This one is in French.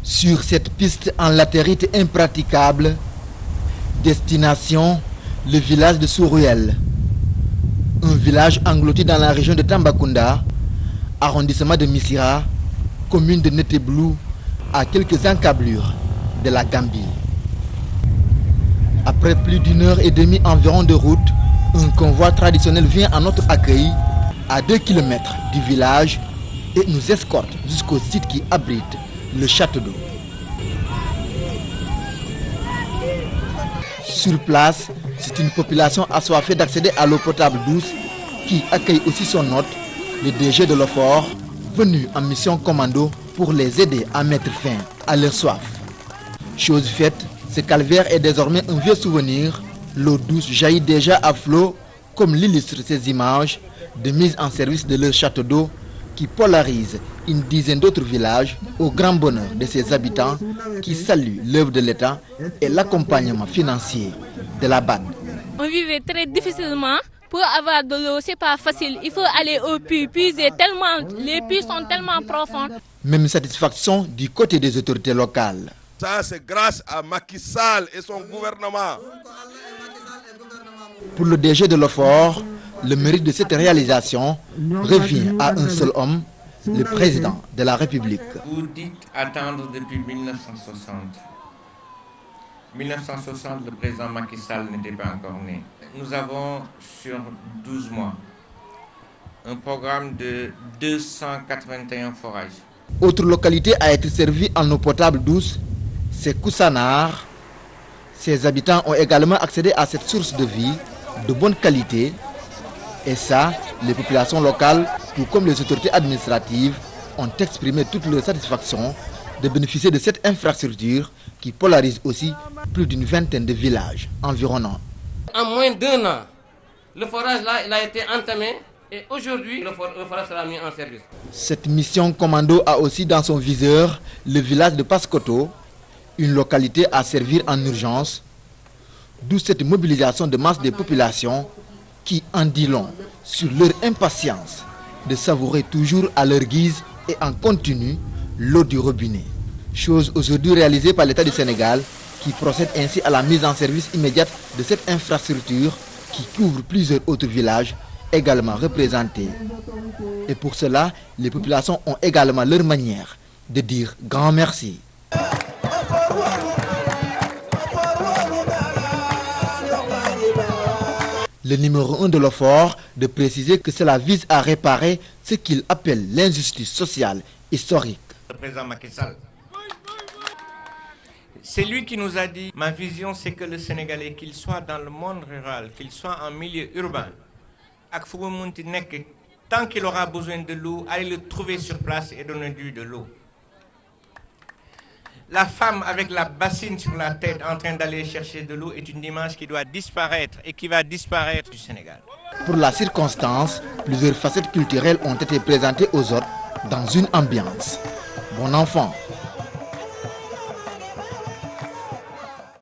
Sur cette piste en latérite impraticable, destination le village de Sourouel. Un village englouti dans la région de Tambacounda, arrondissement de Missira, commune de Neteblou, à quelques encablures de la Gambie. Après plus d'une heure et demie environ de route, un convoi traditionnel vient à notre accueil à 2 km du village et nous escorte jusqu'au site qui abrite le château d'eau. Sur place, c'est une population assoiffée d'accéder à l'eau potable douce qui accueille aussi son hôte, le DG de l'OFOR, venu en mission commando pour les aider à mettre fin à leur soif. Chose faite, ce calvaire est désormais un vieux souvenir. L'eau douce jaillit déjà à flot, comme l'illustrent ces images de mise en service de leur château d'eau qui polarise une dizaine d'autres villages au grand bonheur de ses habitants qui saluent l'œuvre de l'État et l'accompagnement financier de la BAD. On vivait très difficilement. Pour avoir de l'eau, c'est pas facile. Il faut aller au puits, puiser tellement, les puits sont tellement profonds. Même satisfaction du côté des autorités locales. Ça, c'est grâce à Macky Sall et son gouvernement. Pour le DG de l'OFOR, le mérite de cette réalisation revient à un seul homme, le président de la République. Vous dites attendre depuis 1960. 1960, le président Macky Sall n'était pas encore né. Nous avons sur 12 mois un programme de 281 forages. Autre localité à être servie en eau potable douce, c'est Koussanar. Ses habitants ont également accédé à cette source de vie de bonne qualité. Et ça, les populations locales, tout comme les autorités administratives, ont exprimé toute leur satisfaction de bénéficier de cette infrastructure qui polarise aussi plus d'une vingtaine de villages environnants. En moins d'1 an, le forage là, il a été entamé et aujourd'hui, le forage sera mis en service. Cette mission commando a aussi dans son viseur le village de Paskoto, une localité à servir en urgence, d'où cette mobilisation de masse des populations qui en dit long sur leur impatience de savourer toujours à leur guise et en continu l'eau du robinet. Chose aujourd'hui réalisée par l'État du Sénégal qui procède ainsi à la mise en service immédiate de cette infrastructure qui couvre plusieurs autres villages également représentés. Et pour cela, les populations ont également leur manière de dire grand merci. Le numéro 1 de l'OFOR de préciser que cela vise à réparer ce qu'il appelle l'injustice sociale historique. Le président Macky Sall, c'est lui qui nous a dit, ma vision c'est que le Sénégalais, qu'il soit dans le monde rural, qu'il soit en milieu urbain, tant qu'il aura besoin de l'eau, allez le trouver sur place et donner-lui de l'eau. La femme avec la bassine sur la tête en train d'aller chercher de l'eau est une image qui doit disparaître et qui va disparaître du Sénégal. Pour la circonstance, plusieurs facettes culturelles ont été présentées aux autres dans une ambiance. Bon enfant.